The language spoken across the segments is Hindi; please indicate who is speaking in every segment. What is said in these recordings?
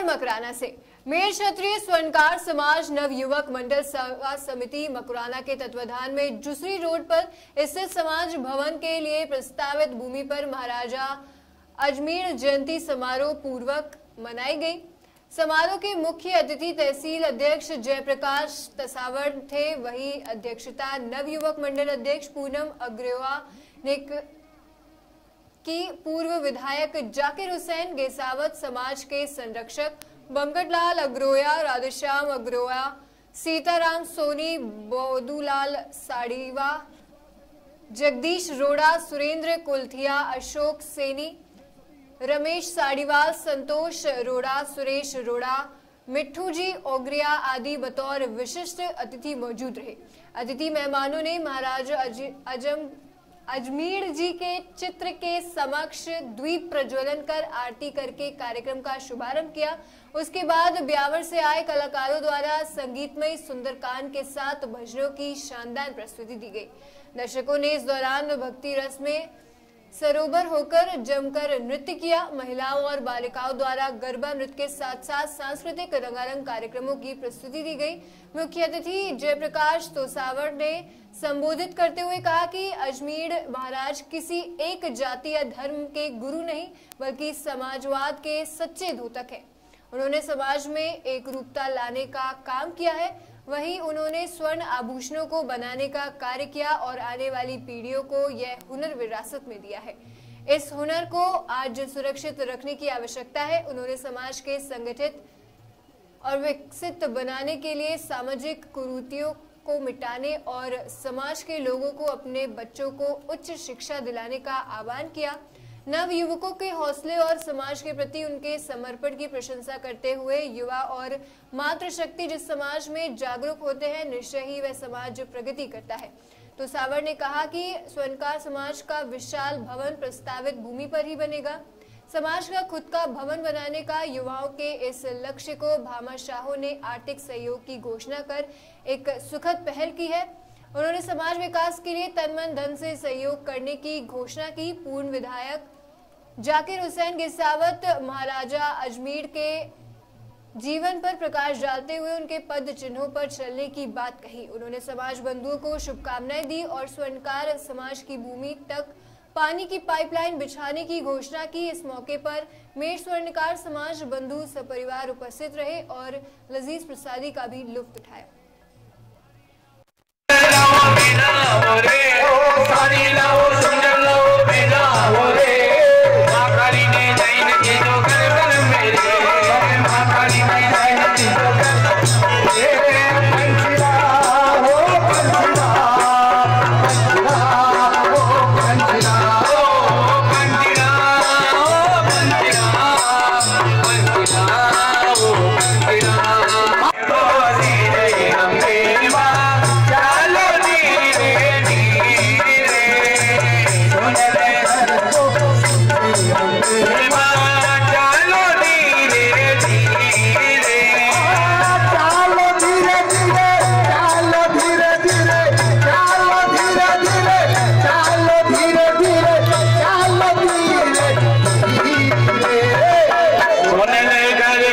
Speaker 1: मकराना से मेर क्षत्रिय स्वर्णकार समाज नवयुवक मंडल सेवा समिति मकराना के तत्वाधान में जुसरी रोड पर स्थित समाज भवन के लिए प्रस्तावित भूमि पर महाराजा अजमेर जयंती समारोह पूर्वक मनाई गई। समारोह के मुख्य अतिथि तहसील अध्यक्ष जयप्रकाश तसावर थे। वहीं अध्यक्षता नवयुवक मंडल अध्यक्ष पूनम अग्रवा ने की। पूर्व विधायक जाकिर हुसैन गेसावत, समाज के संरक्षक बंकटलाल अग्रोया, राधेश्याम अग्रोया, सीताराम सोनी, बोदूलाल साड़ीवा, जगदीश रोड़ा, सुरेंद्र कुलथिया, अशोक सेनी, रमेश साड़ीवाल, संतोष रोड़ा, सुरेश रोड़ा, मिट्ठू जी ओगरिया आदि बतौर विशिष्ट अतिथि मौजूद रहे। अतिथि मेहमानों ने महाराजा अजमेर जी के चित्र के समक्ष द्वीप प्रज्वलन कर आरती करके कार्यक्रम का शुभारंभ किया। उसके बाद ब्यावर से आए कलाकारों द्वारा संगीतमय सुंदरकांड के साथ भजनों की शानदार प्रस्तुति दी गई। दर्शकों ने इस दौरान भक्ति रस में सरोवर होकर जमकर नृत्य किया। महिलाओं और बालिकाओं द्वारा गरबा नृत्य के साथ साथ सांस्कृतिक रंगारंग कार्यक्रमों की प्रस्तुति दी गई। मुख्य अतिथि जयप्रकाश तोसावर ने संबोधित करते हुए कहा कि अजमेर महाराज किसी एक जाति या धर्म के गुरु नहीं बल्कि समाजवाद के सच्चे द्योतक हैं। उन्होंने समाज में एक रूपता लाने का काम किया है। वहीं उन्होंने स्वर्ण आभूषणों को बनाने का कार्य किया और आने वाली पीढ़ियों को यह हुनर विरासत में दिया है। इस हुनर को आज सुरक्षित रखने की आवश्यकता है। उन्होंने समाज के संगठित और विकसित बनाने के लिए सामाजिक कुरीतियों को मिटाने और समाज के लोगों को अपने बच्चों को उच्च शिक्षा दिलाने का आह्वान किया। नव युवकों के हौसले और समाज के प्रति उनके समर्पण की प्रशंसा करते हुए युवा और मातृशक्ति जिस समाज में जागरूक होते हैं निश्चय ही वह समाज प्रगति करता है। तो सावर ने कहा कि स्वर्णकार समाज का विशाल भवन प्रस्तावित भूमि पर ही बनेगा। समाज का खुद का भवन बनाने का युवाओं के इस लक्ष्य को भामाशाहों ने आर्थिक सहयोग की घोषणा कर एक सुखद पहल की है। उन्होंने समाज विकास के लिए तन मन धन से सहयोग करने की घोषणा की। पूर्व विधायक जाकिर हुसैन गेसावत महाराजा अजमेर के जीवन पर प्रकाश डालते हुए उनके पद चिन्हों पर चलने की बात कही। उन्होंने समाज बंधुओं को शुभकामनाएं दी और स्वर्णकार समाज की भूमि तक पानी की पाइपलाइन बिछाने की घोषणा की। इस मौके पर मेर स्वर्णकार समाज बंधु सपरिवार उपस्थित रहे और लजीज प्रसादी का भी लुत्फ उठाया।
Speaker 2: धीरे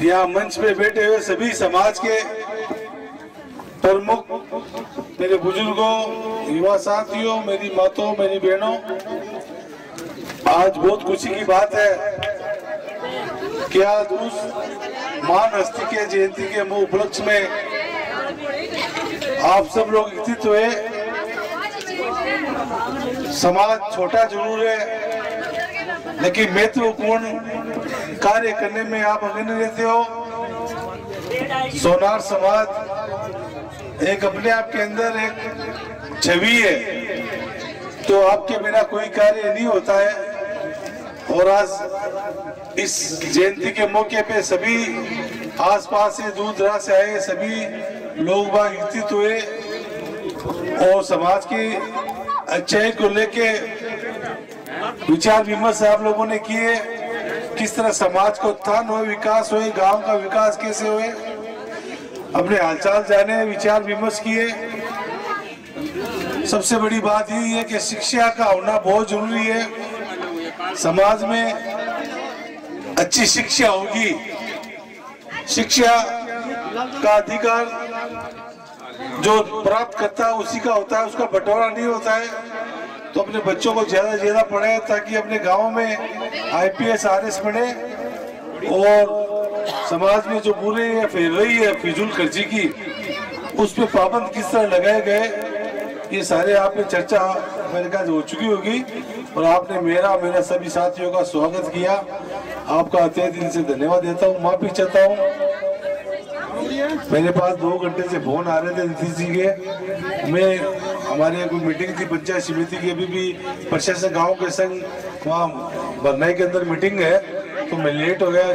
Speaker 2: यहाँ मंच पे बैठे हुए सभी समाज के प्रमुख, मेरे बुजुर्गों, युवा साथियों, मेरी माताओं, मेरी बहनों, आज बहुत खुशी की बात है कि आज उस महान हस्ती के जयंती के उपलक्ष्य में आप सब लोग एकत्रित हुए। समाज छोटा जरूर है लेकिन महत्वपूर्ण कार्य करने में आप अग्रणी रहते हो। सोनार समाज एक अपने आप के अंदर एक छवि है, तो आपके बिना कोई कार्य नहीं होता है। और आज इस जयंती के मौके पे सभी आसपास से दूर दराज से आए सभी लोग बाग एकत्रित हुए और समाज की अच्छाई को लेके विचार विमर्श आप लोगों ने किए। किस तरह समाज को उत्थान हो, विकास हो, गांव का विकास कैसे हो, अपने हालचाल जाने, विचार विमर्श किए। सबसे बड़ी बात यही है कि शिक्षा का होना बहुत जरूरी है। समाज में अच्छी शिक्षा होगी, शिक्षा का अधिकार जो प्राप्त करता है उसी का होता है, उसका बंटवारा नहीं होता है। तो अपने बच्चों को ज्यादा से ज्यादा पढ़े ताकि अपने गांव में आईपीएस आरएस बने और समाज में जो बुरे फैल रही है फिजूल खर्ची की, उस पर पाबंद किस तरह लगाए गए, ये सारे आप में चर्चा मेरे ख्याल हो चुकी होगी। और आपने मेरा सभी साथियों का स्वागत किया, आपका तहे दिल से धन्यवाद देता हूँ। माफी चाहता हूँ, मेरे पास 2 घंटे से फोन आ रहे थे नीतीश जी के, मैं हमारे यहाँ कोई मीटिंग थी पंचायत समिति की, अभी भी प्रशासन गांव के संग वहाँ बरनाई के अंदर मीटिंग है, तो मैं लेट हो गया।